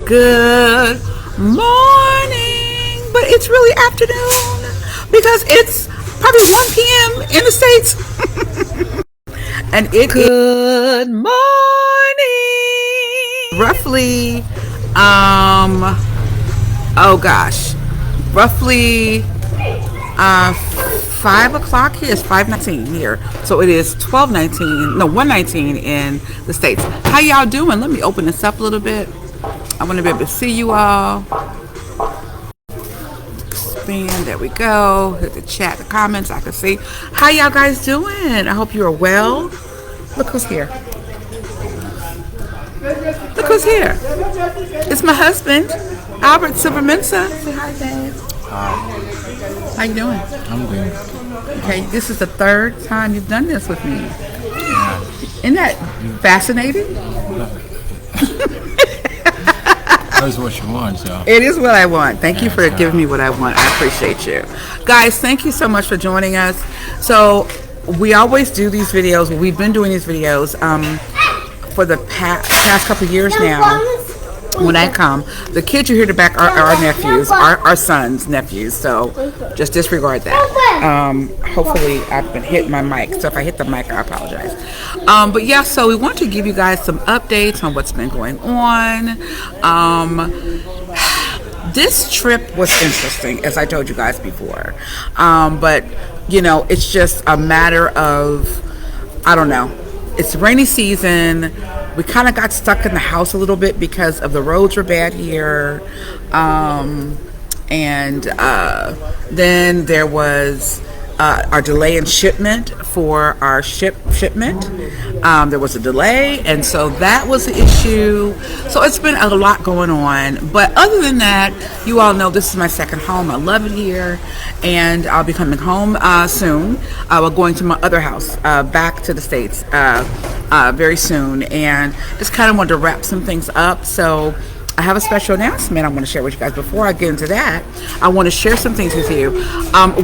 Good morning, but it's really afternoon because it's probably 1 p.m. in the States. And it good morning. Roughly, oh gosh, roughly 5 o'clock here. It's 5:19 here, so it is 12:19. No, 1:19 in the States. How y'all doing? Let me open this up a little bit. I want to be able to see you all. Expand. There we go. Hit the chat, the comments. I can see. How y'all guys doing? I hope you are well. Look who's here. Look who's here. It's my husband, Albert Silvermensa. Say hi, babe. Hi. How you doing? I'm good. Okay, this is the third time you've done this with me. Yeah. Isn't that fascinating? That's what you want, so. It is what I want. Thank you for giving me what I want. I appreciate you. Guys, thank you so much for joining us. So, we always do these videos. We've been doing these videos for the past couple of years now. When I come, the kids you hear in the back are our nephews, our sons' nephews, so just disregard that. Hopefully I've been hitting my mic, so if I hit the mic, I apologize. But yeah, so we want to give you guys some updates on what's been going on. This trip was interesting, as I told you guys before, but you know, it's just a matter of, I don't know, it's rainy season. We kind of got stuck in the house a little bit because of the roads were bad here. Then there was our delay in shipment for our shipment. There was a delay, and so that was the issue. So it's been a lot going on. But other than that, you all know this is my second home. I love it here, and I'll be coming home soon. We're going to my other house, back to the States very soon, and just kind of wanted to wrap some things up. So I have a special announcement I want to share with you guys. Before I get into that, I want to share some things with you.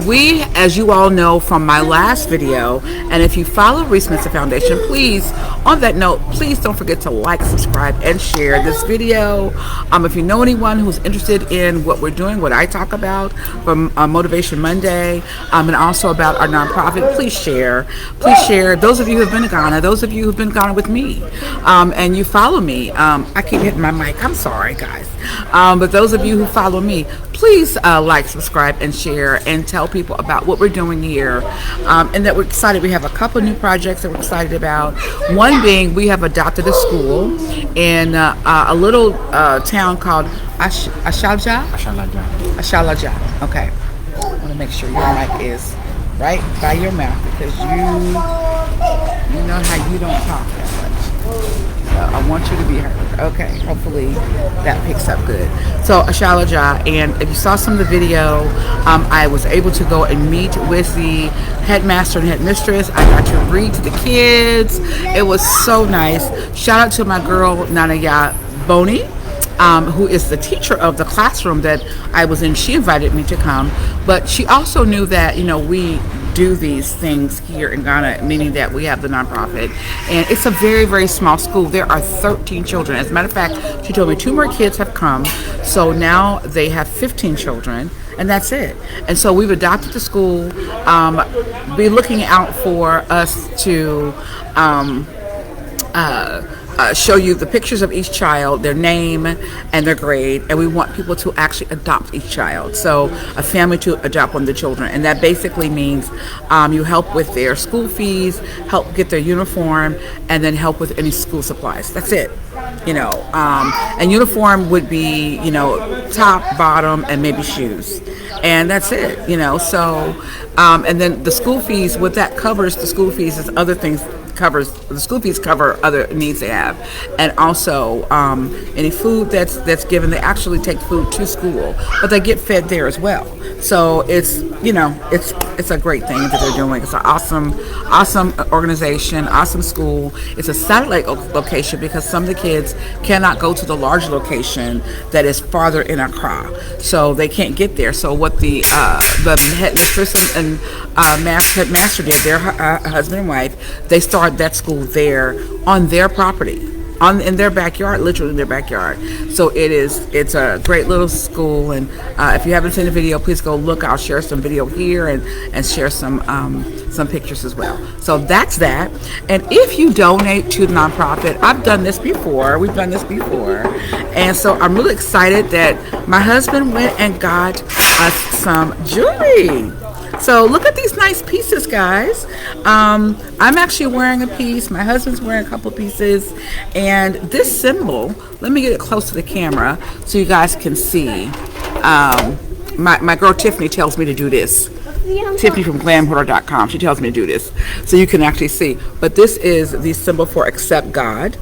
We, as you all know from my last video, and if you follow Reese Mensa Foundation, please, on that note, please don't forget to like, subscribe, and share this video. If you know anyone who's interested in what we're doing, what I talk about from Motivation Monday, and also about our nonprofit, please share. Please share. Those of you who have been to Ghana, those of you who've been to Ghana with me, and you follow me. I keep hitting my mic. I'm sorry, guys. But those of you who follow me, please like, subscribe, and share, and tell people about what we're doing here, and that we're excited. We have a couple new projects that we're excited about. One being, we have adopted a school in a little town called Ashalaja. Okay. I want to make sure your mic is right by your mouth, because you know how you don't talk that much. I want you to be heard. Okay, hopefully that picks up good. So Ashalaja, and if you saw some of the video, I was able to go and meet with the headmaster and headmistress. I got to read to the kids. It was so nice. Shout out to my girl Nanaya Boni, who is the teacher of the classroom that I was in. She invited me to come, but she also knew that, you know, we do these things here in Ghana, meaning that we have the nonprofit, and it's a very, very small school. There are 13 children. As a matter of fact, she told me 2 more kids have come, so now they have 15 children, and that's it. And so we've adopted the school. Be looking out for us to show you the pictures of each child, their name and their grade, and we want people to actually adopt each child. So a family to adopt one of the children, and that basically means you help with their school fees, help get their uniform, and then help with any school supplies. That's it. You know, and uniform would be, you know, top, bottom, and maybe shoes, and that's it. You know, so and then the school fees, what that covers, the school fees is other things. Covers the school fees, cover other needs they have, and also any food that's given. They actually take food to school, but they get fed there as well. So it's, you know, it's a great thing that they're doing. It's an awesome organization, awesome school. It's a satellite location because some of the kids cannot go to the large location that is farther in Accra, so they can't get there. So what the headmistress and headmaster did, their husband and wife, they started that school there on their property. in their backyard, literally in their backyard. So it's a great little school, and if you haven't seen the video, please go look. I'll share some video here and share some pictures as well. So that's that. And if you donate to the nonprofit, I've done this before. We've done this before, and so I'm really excited that my husband went and got us some jewelry. So look at these nice pieces, guys. I'm actually wearing a piece. My husband's wearing a couple pieces. And this symbol, let me get it close to the camera so you guys can see. My girl Tiffany tells me to do this. Tiffany from glamhoarder.com. She tells me to do this so you can actually see. But this is the symbol for accept God.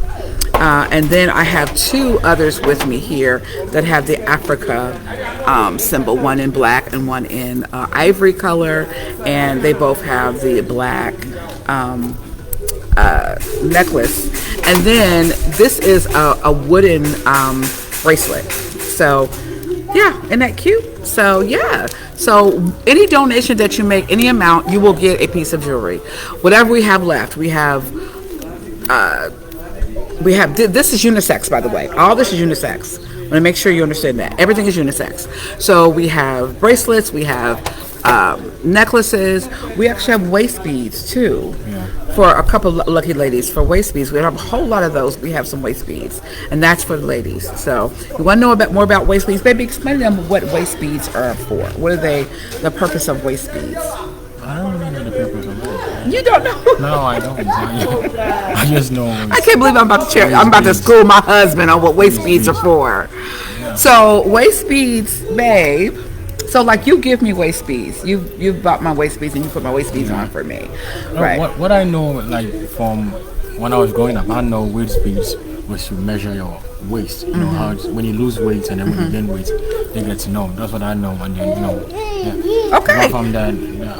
And then I have two others with me here that have the Africa symbol, one in black and one in ivory color, and they both have the black necklace. And then this is a wooden bracelet. So yeah, isn't that cute? So yeah, so any donation that you make, any amount, you will get a piece of jewelry. Whatever we have left, we have this is unisex, by the way. All this is unisex. I want to make sure you understand that. Everything is unisex. So we have bracelets, we have necklaces. We actually have waist beads, too. Yeah. For a couple of lucky ladies. For waist beads, we have a whole lot of those. We have some waist beads. And that's for the ladies. So you want to know more about waist beads? Baby, explain to them what waist beads are for. What are the purpose of waist beads? I don't really know the purpose of it. You don't know? No, I don't. I just know. I can't believe I'm about to school my husband on what waist beads are for. Yeah. So waist beads, babe. So like you give me waist beads. You bought my waist beads and you put my waist beads on for me, right? What I know, like from when I was growing up, I know waist beads was to measure your waist. You know how when you lose weight and then when you gain weight, they get to know. That's what I know, and then yeah. Okay. From that,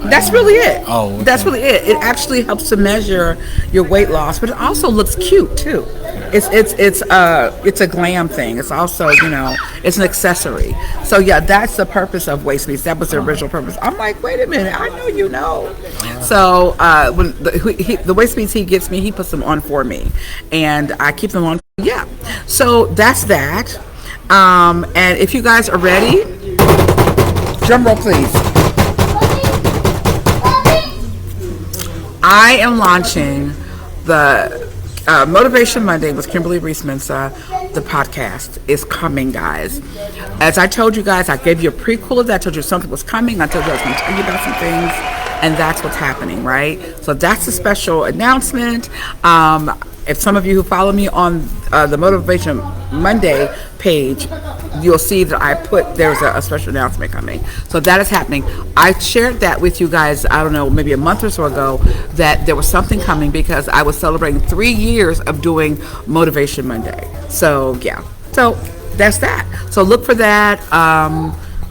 that's really it. Oh, okay. That's really it. It actually helps to measure your weight loss, but it also looks cute too. It's a glam thing. It's also, it's an accessory. So yeah, that's the purpose of waist beads. That was the original purpose. I'm like, wait a minute, I know you know. So when the waist beads he gets me, he puts them on for me, and I keep them on. Yeah. So that's that. And if you guys are ready, drum roll please. I am launching the Motivation Monday with Kimberly Reese-Mensa. The podcast is coming, guys. As I told you guys, I gave you a prequel of that. I told you something was coming. I told you I was going to tell you about some things, and that's what's happening, right? So that's a special announcement. If some of you who follow me on the Motivation Monday page, you'll see that there's a special announcement coming. So that is happening. I shared that with you guys, I don't know, maybe a month or so ago, that there was something coming because I was celebrating 3 years of doing Motivation Monday. So yeah, so that's that. So look for that.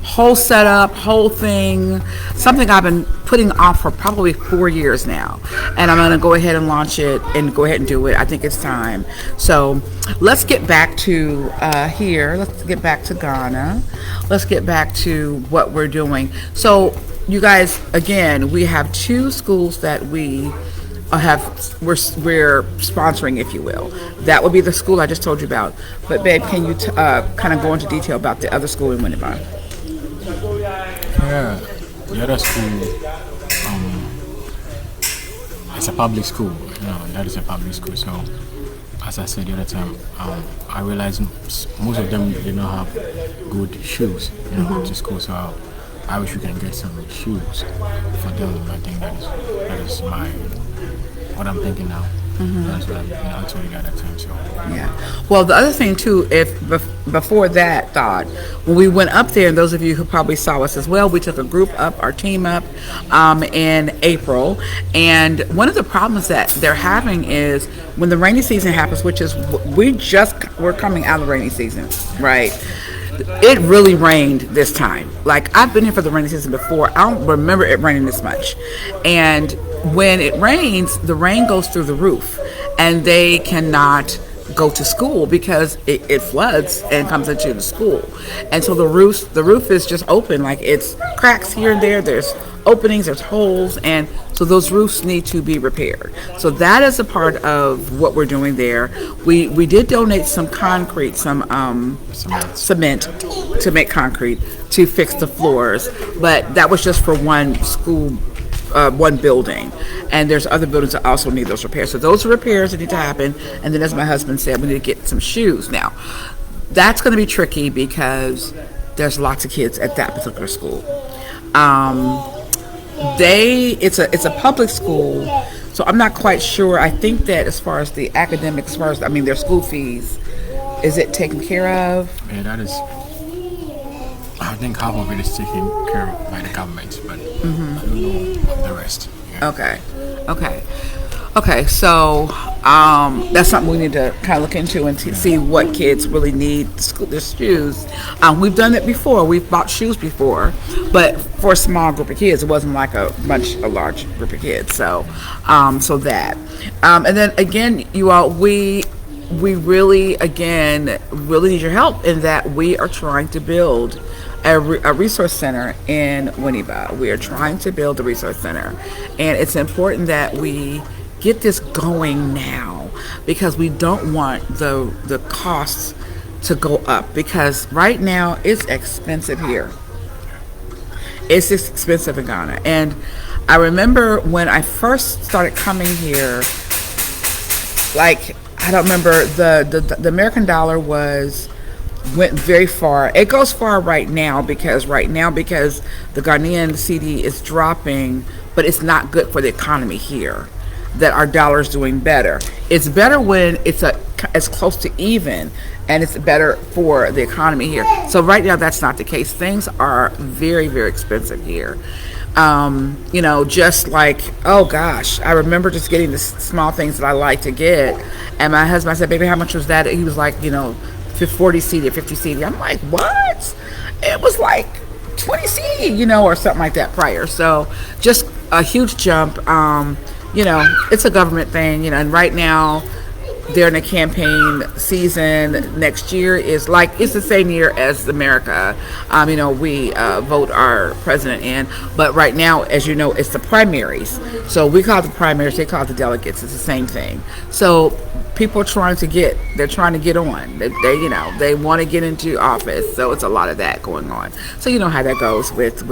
Whole setup, whole thing, something I've been putting off for probably 4 years now, and I'm going to go ahead and launch it and go ahead and do it. I think it's time. So let's get back to here. Let's get back to Ghana. Let's get back to what we're doing. So you guys, again, we have 2 schools that we're sponsoring, if you will. That would be the school I just told you about. But babe, can you kind of go into detail about the other school in Winnipeg? Yeah, the other school, it's a public school. That is a public school. So, as I said the other time, I realized most of them did not have good shoes, to school. So, I wish we can get some shoes for them. I think that is what I'm thinking now. That's what I told you at that time. So yeah. Well, the other thing too, before that thought, when we went up there, and those of you who probably saw us as well, we took a group up, our team up, in April, and one of the problems that they're having is when the rainy season happens, which is we're coming out of the rainy season, right? It really rained this time. Like, I've been here for the rainy season before. I don't remember it raining this much. And when it rains, the rain goes through the roof, and they cannot go to school because it floods and comes into the school. And so the roof is just open, like it's cracks here and there. There's openings, there's holes, and so those roofs need to be repaired. So that is a part of what we're doing there. We did donate some concrete, some cement to make concrete to fix the floors, but that was just for one school, one building, and there's other buildings that also need those repairs. So those are repairs that need to happen. And then, as my husband said, we need to get some shoes. Now, that's going to be tricky because there's lots of kids at that particular school. It's a public school, so I'm not quite sure. I think that as far as the academics, their school fees, is it taken care of? Yeah, that is. I think half of it is taken care of by the government, but I don't know the rest. Yeah. Okay. So that's something we need to kind of look into and see what kids really need their shoes. We've done it before. We've bought shoes before, but for a small group of kids, it wasn't like a large group of kids. So that, and then again, you all, we really need your help in that we are trying to build a resource center in Winneba. We are trying to build a resource center, and it's important that we get this going now because we don't want the costs to go up, because right now it's expensive here. It's expensive in Ghana. And I remember when I first started coming here, like, I don't remember, the American dollar went very far. It goes far right now because the Ghanaian CD is dropping, but it's not good for the economy here. That our dollar's doing better. It's better when it's as close to even, and it's better for the economy here. So right now that's not the case. Things are very, very expensive here. Just like, oh gosh, I remember just getting the small things that I like to get, and my husband, I said, baby, how much was that? He was like, 40 CD or 50 CD. I'm like, what? It was like 20 CD, or something like that prior. So just a huge jump. It's a government thing, and right now they're in a campaign season. Next year is it's the same year as America. We vote our president in, but right now, as you know, it's the primaries. So we call it the primaries, they call it the delegates. It's the same thing. So people are trying to get on. They want to get into office. So it's a lot of that going on. So you know how that goes with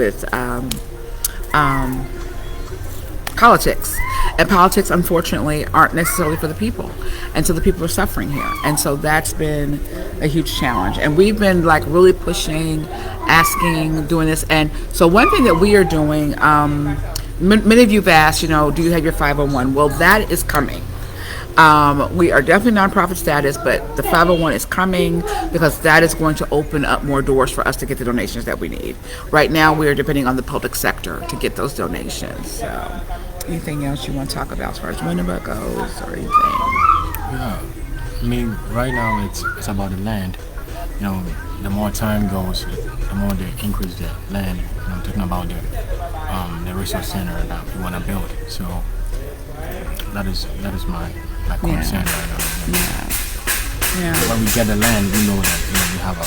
politics. And politics, unfortunately, aren't necessarily for the people. And so the people are suffering here. And so that's been a huge challenge. And we've been really pushing, asking, doing this. And so one thing that we are doing, many of you have asked, do you have your 501? Well, that is coming. We are definitely nonprofit status, but the 501 is coming because that is going to open up more doors for us to get the donations that we need. Right now, we are depending on the public sector to get those donations. So, anything else you want to talk about as far as Winneba goes or anything? Yeah, right now it's about the land. The more time goes, the more they increase the land. I'm talking about the resource center that we want to build. So that is my concern right now. Yeah. When we get the land, we know that we have a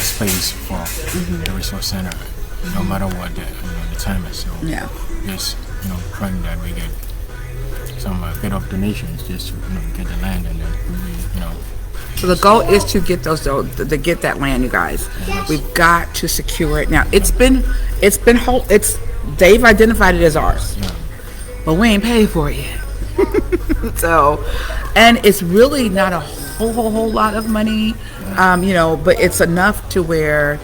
space for the resource center, no matter what the time is. So just praying that we get some bit of donations just to get the land, and then So the goal is to get that land, you guys. Yes. We've got to secure it. Now they've identified it as ours, but we ain't paid for it yet. So, and it's really not a whole lot of money, but it's enough to where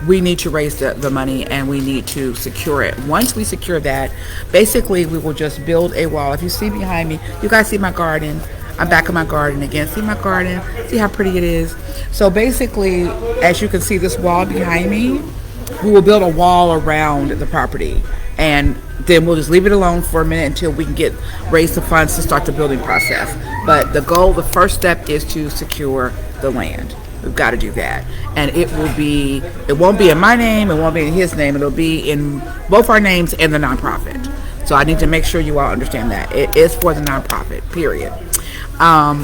we need to raise the money and we need to secure it. Once we secure that, basically we will just build a wall. If you see behind me, you guys see my garden. I'm back in my garden again. See my garden? See how pretty it is? So basically, as you can see this wall behind me, we will build a wall around the property, and then we'll just leave it alone for a minute until we can raise the funds to start the building process. But the first step is to secure the land. We've got to do that. And it won't be in my name, it won't be in his name, it'll be in both our names and the nonprofit. So I need to make sure you all understand that. It is for the nonprofit, period.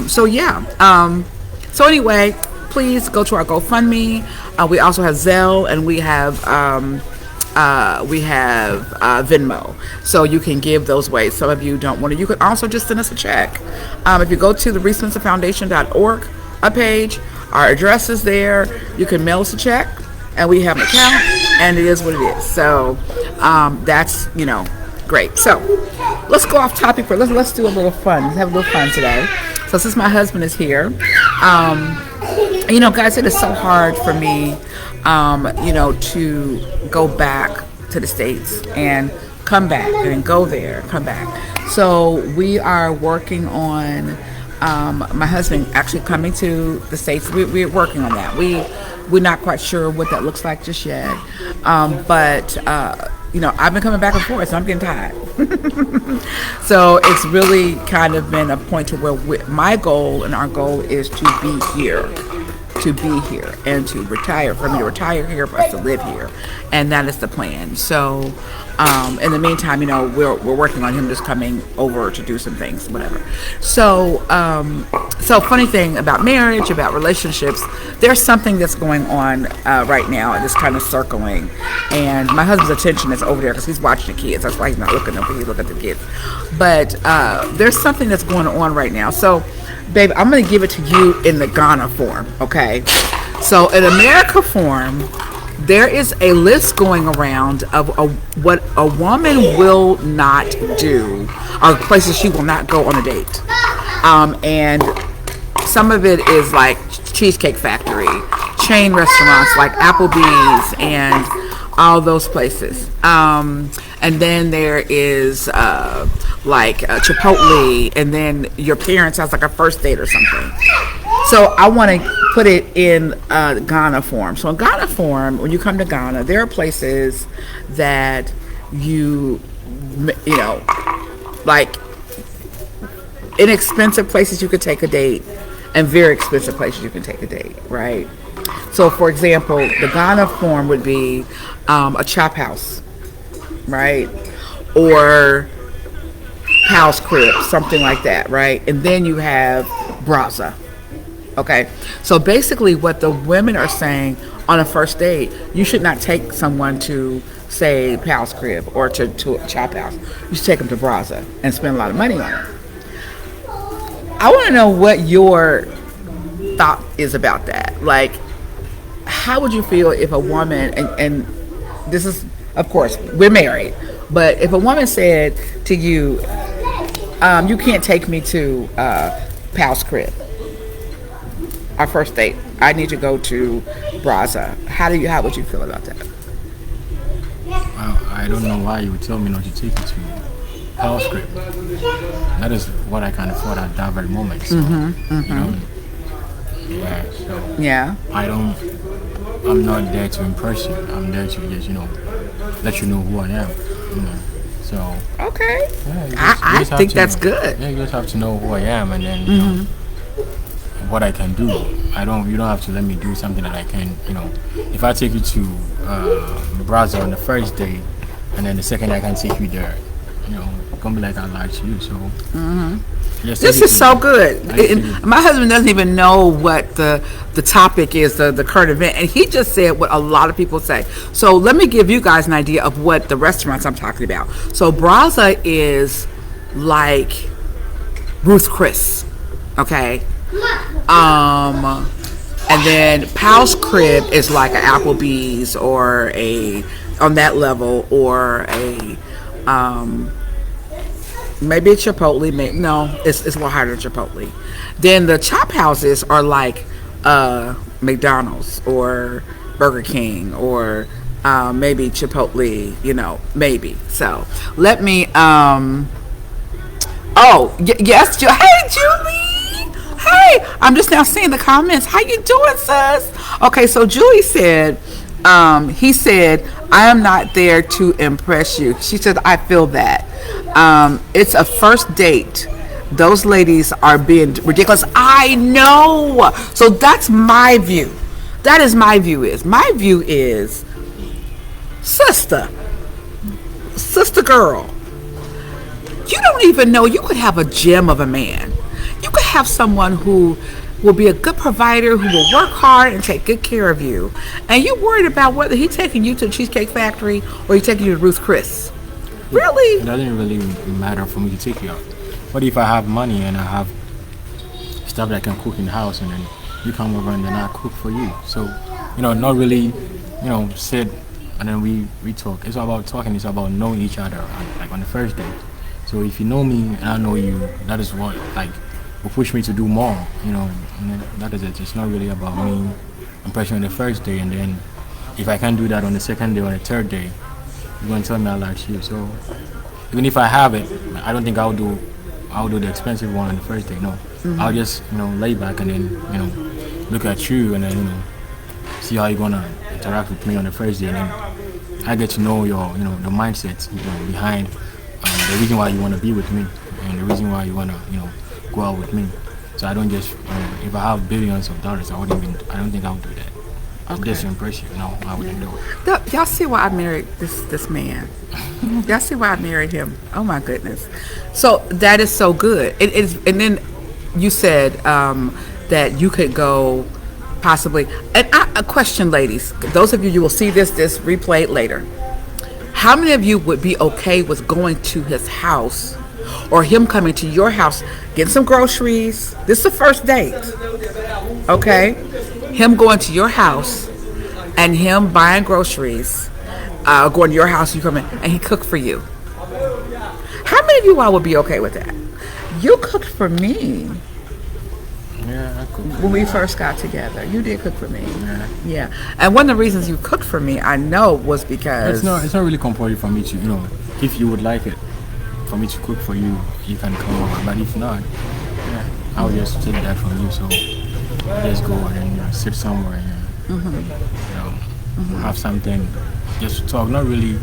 So yeah. So anyway, please go to our GoFundMe. We also have Zelle, and we have Venmo, so you can give those ways. Some of you don't want to. You could also just send us a check. If you go to the ReeseSpencerFoundation.org page, our address is there. You can mail us a check, and we have an account, and it is what it is. So that's great. So let's go off topic for let's do a little fun. Let's have a little fun today. So since my husband is here, guys, it is so hard for me, to go back to the States and come back and go there, come back. So we are working on my husband actually coming to the States. We're working on that. We're not quite sure what that looks like just yet. But I've been coming back and forth, so I'm getting tired. So it's really kind of been a point to where my goal and our goal is to be here and to retire, for me to retire here, for us to live here, and that is the plan. So in the meantime, we're working on him just coming over to do some things, whatever. So funny thing about marriage, about relationships, there's something that's going on right now, and it's kind of circling, and my husband's attention is over there because he's watching the kids. That's why he's not looking over, he's looking at the kids. But there's something that's going on right now. So babe, I'm going to give it to you in the Ghana form, okay? So in America form, there is a list going around of what a woman will not do, or places she will not go on a date. And some of it is like Cheesecake Factory, chain restaurants like Applebee's, and all those places. And then there is like Chipotle, and then your parents' house, like a first date or something. So I want to put it in Ghana form. So in Ghana form, when you come to Ghana, there are places that like inexpensive places you could take a date, and very expensive places you can take a date, right? So for example, the Ghana form would be a chop house, right? Or Pal's Crib, something like that, right? And then you have Braza. Okay, so basically what the women are saying on a first date, you should not take someone to, say, Pal's Crib or to a chop house. You should take them to Braza and spend a lot of money on it. I want to know what your thought is about that. Like, how would you feel if a woman, and this is, of course, we're married, but if a woman said to you, you can't take me to Pal's Crib, our first date, I need to go to Braza. How would you feel about that? Well, I don't know why you would tell me not to take you to Pal's Crib. That is what I can afford at that very moment. So, Yeah. I'm not there to impress you. I'm there to just, let you know who I am. So. Okay. Yeah, I think that's good. Yeah, you just have to know who I am, and then what I can do. You don't have to let me do something that I can. If I take you to Brazil on the first day, and then the second day I can take you there, it's gonna be like I lied to you. So. This is so good. My husband doesn't even know what the topic is, the current event, and he just said what a lot of people say. So let me give you guys an idea of what the restaurants I'm talking about. So Braza is like Ruth Chris, okay? And then Pal's Crib is like an Applebee's or on that level, or a maybe a Chipotle. No, it's a little harder than Chipotle. Then the chop houses are like McDonald's or Burger King or maybe Chipotle. Maybe. So let me. Yes, hey Julie. Hey, I'm just now seeing the comments. How you doing, sis? Okay, so Julie said, he said, I am not there to impress you. She said, I feel that. It's a first date. Those ladies are being ridiculous. I know. So that's my view. That is my view. My view is, sister girl, you don't even know you could have a gem of a man. You could have someone who will be a good provider, who will work hard and take good care of you, and you're worried about whether he's taking you to the Cheesecake Factory or he's taking you to Ruth Chris. Really? It doesn't really matter for me to take you out. But if I have money and I have stuff that I can cook in the house, and then you come over and then I cook for you. So, not really, sit and then we talk. It's all about talking. It's about knowing each other, like on the first date. So if you know me and I know you, that is what will push me to do more. And then that is it. It's not really about me impressing on the first day, and then if I can't do that on the second day or the third day, you're gonna tell me I like you. So even if I have it, I don't think I'll do the expensive one on the first day. No, I'll just lay back and then look at you and then see how you're gonna interact with me on the first day, and then I get to know your the mindset behind the reason why you want to be with me and the reason why you want to go out with me. So I don't just if I have billions of dollars, I don't think I would do that. Okay. Just to impress you. No, I wouldn't do it. Y'all see why I married this man? Y'all see why I married him? Oh my goodness! So that is so good. It is, and then you said that you could go possibly. And a question, ladies. Those of you will see this replayed later. How many of you would be okay with going to his house, or him coming to your house, getting some groceries? This is the first date, okay? Him going to your house and him buying groceries, going to your house, you come in, and he cooked for you. How many of you all would be okay with that? You cooked for me. Yeah, I cooked. When we first got together, you did cook for me. Yeah. And one of the reasons you cooked for me, I know, was because it's not really compulsory for me to, if you would like it for me to cook for you, you can come over. But if not, I'll just take that from you. So just go and sit somewhere and have something, just to talk. Not really.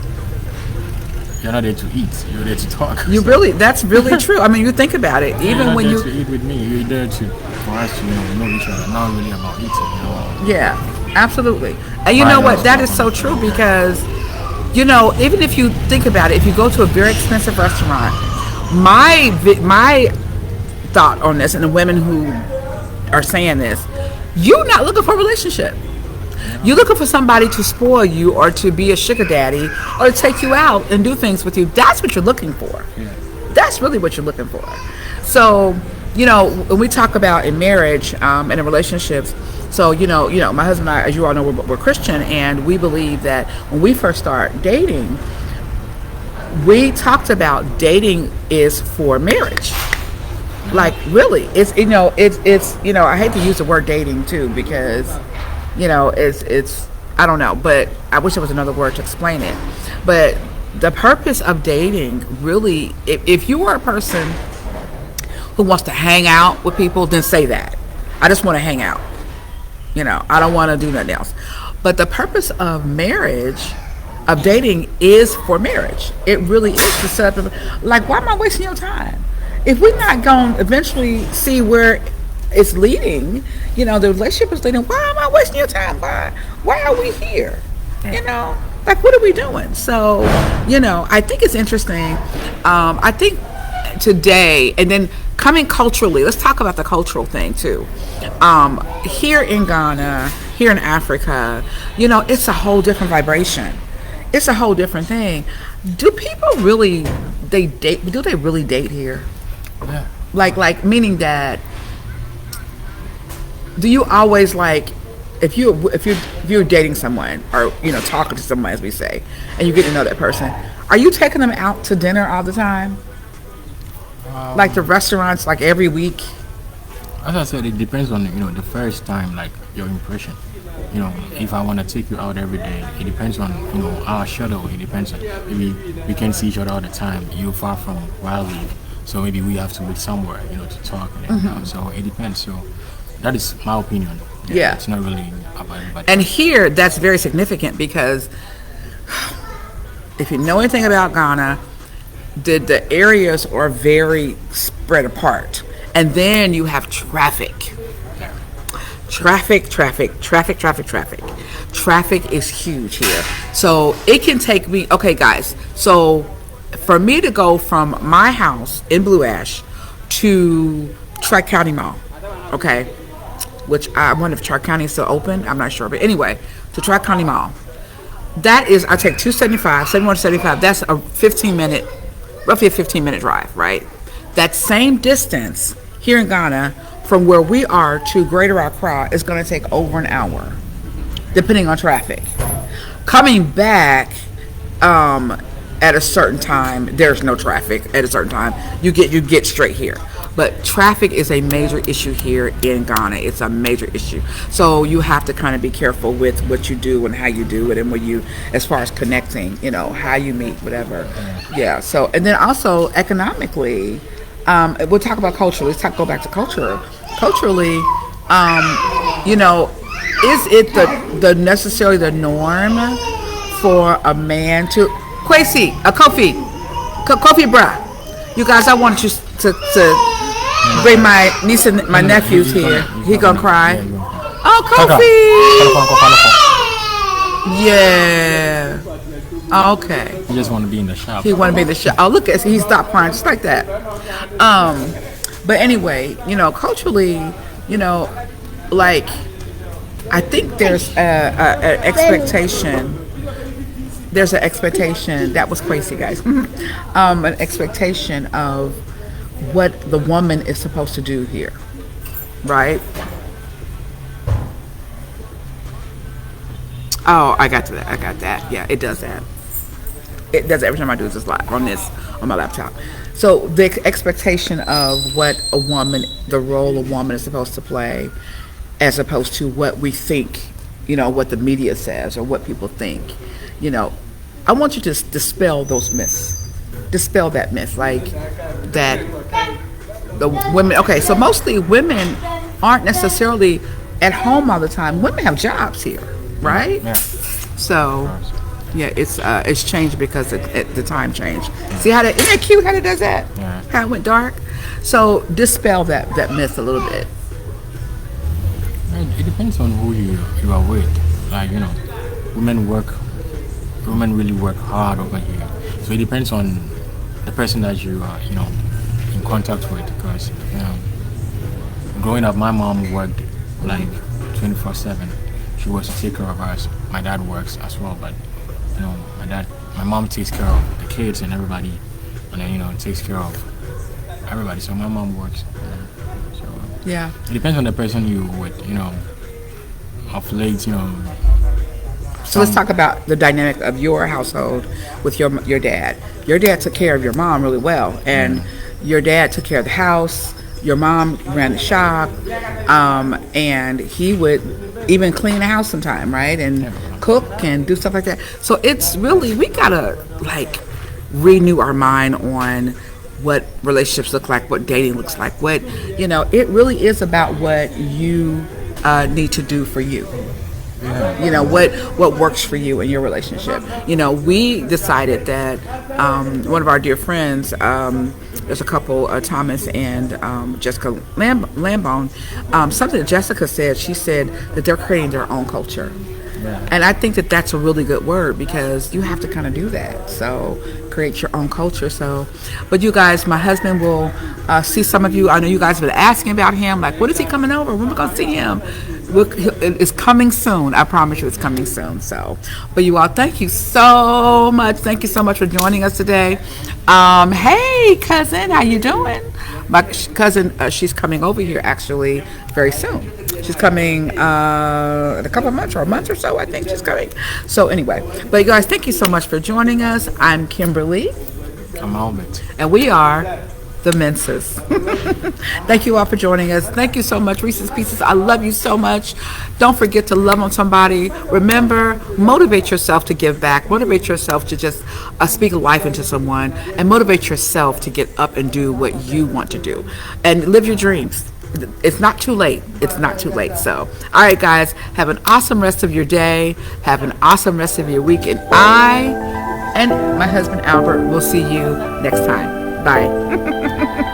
You're not there to eat. You're there to talk. That's really true. I mean, you think about it. Even when you to eat with me, you're there for us to know each other. Not really about eating. Yeah, absolutely. And you know what? That is so true because, even if you think about it, if you go to a very expensive restaurant, my thought on this, and the women who are saying this, you're not looking for a relationship. You're looking for somebody to spoil you or to be a sugar daddy or to take you out and do things with you. That's what you're looking for. Yeah. That's really what you're looking for. So, when we talk about in marriage and in relationships, so, my husband and I, as you all know, we're Christian, and we believe that when we first start dating, we talked about dating is for marriage. Like, really, it's I hate to use the word dating too, because it's I don't know, but I wish there was another word to explain it. But the purpose of dating, really, if you are a person who wants to hang out with people, then say that. I just want to hang out. I don't want to do nothing else. But the purpose of marriage, of dating, is for marriage. It really is to set up. Like, why am I wasting your time? If we're not going to eventually see where it's leading, the relationship is leading, why am I wasting your time? Why are we here? Like, what are we doing? So, I think it's interesting. I think today, and then coming culturally, let's talk about the cultural thing too. Here in Ghana, here in Africa, it's a whole different vibration. It's a whole different thing. Do people really, do they really date here? Yeah. Like meaning that, do you always if you're dating someone or talking to someone, as we say, and you get to know that person, are you taking them out to dinner all the time? Like the restaurants, like every week? As I said, it depends on the first time, like your impression. If I want to take you out every day, it depends on our schedule. It depends on, maybe we can see each other all the time. You're far from where I live, so maybe we have to meet somewhere to talk. So it depends. So that is my opinion. Yeah. It's not really about everybody. And here, that's very significant because if you know anything about Ghana, the areas are very spread apart. And then you have traffic. Traffic is huge here. So it can take me, okay guys, so for me to go from my house in Blue Ash to Tri-County Mall, okay? Which I wonder if Tri-County is still open. I'm not sure. But anyway, to Tri-County Mall. That is, I take 275, 7175. That's a 15-minute, roughly a 15-minute drive, right? That same distance here in Ghana from where we are to Greater Accra is going to take over an hour, depending on traffic. Coming back at a certain time, there's no traffic at a certain time. You get straight here. But traffic is a major issue here in Ghana. It's a major issue. So you have to kind of be careful with what you do and how you do it, and when you, as far as connecting, how you meet, whatever. Yeah. So, and then also economically, we'll talk about culturally. Go back to culture. Culturally, is it the necessarily the norm for a man to Kwesi, Kofi bra? You guys, I want you to bring my niece and my nephews here. He gonna cry. Oh, Kofi. Yeah. Okay. He just want to be in the shop. He want to be in the shop. Oh, look at, he stopped crying just like that. But anyway, culturally, like, I think there's an expectation. There's an expectation, that was crazy, guys. An expectation of what the woman is supposed to do here, right? Oh, I got that. Yeah, it does that. It does every time I do this live on my laptop. So the expectation of what the role a woman is supposed to play, as opposed to what we think, what the media says or what people think. I want you to dispel those myths. Dispel that myth, like that the women. Okay, so mostly women aren't necessarily at home all the time. Women have jobs here, right? Yeah. So, yeah, it's changed because the time changed. See how isn't that cute? How it does that? Yeah. How it went dark. So dispel that myth a little bit. It depends on who you are with. Like women really work hard over here. So it depends on the person that you are, in contact with. Because growing up, my mom worked like 24/7. She was to take care of us. My dad works as well, but my mom takes care of the kids and everybody, and then takes care of everybody. So my mom works. So yeah, it depends on the person you with. Of late, So let's talk about the dynamic of your household with your dad. Your dad took care of your mom really well, and your dad took care of the house. Your mom ran the shop, and he would even clean the house sometime, right? And cook and do stuff like that. So it's really, we gotta renew our mind on what relationships look like, what dating looks like, it really is about what you need to do for you. What works for you in your relationship. We decided that one of our dear friends, there's a couple, Thomas and Jessica Lambone, something that Jessica said, she said that they're creating their own culture. Yeah. And I think that that's a really good word, because you have to kind of do that. So create your own culture. So, but you guys, my husband will see some of you. I know you guys have been asking about him. Like, when is he coming over? When are we going to see him? It's coming soon. I promise you it's coming soon. So, but you all, thank you so much. Thank you so much for joining us today. Hey, cousin, how you doing? My cousin, she's coming over here actually very soon. She's coming in a couple of months or a month or so, I think she's coming. So anyway, but you guys, thank you so much for joining us. I'm Kimberly. I'm Albert. And we are the Menses. Thank you all for joining us. Thank you so much, Reese's Pieces. I love you so much. Don't forget to love on somebody. Remember, motivate yourself to give back. Motivate yourself to just speak life into someone, and motivate yourself to get up and do what you want to do and live your dreams. It's not too late. It's not too late. So, all right, guys, have an awesome rest of your day. Have an awesome rest of your week. And I and my husband, Albert, will see you next time. Bye.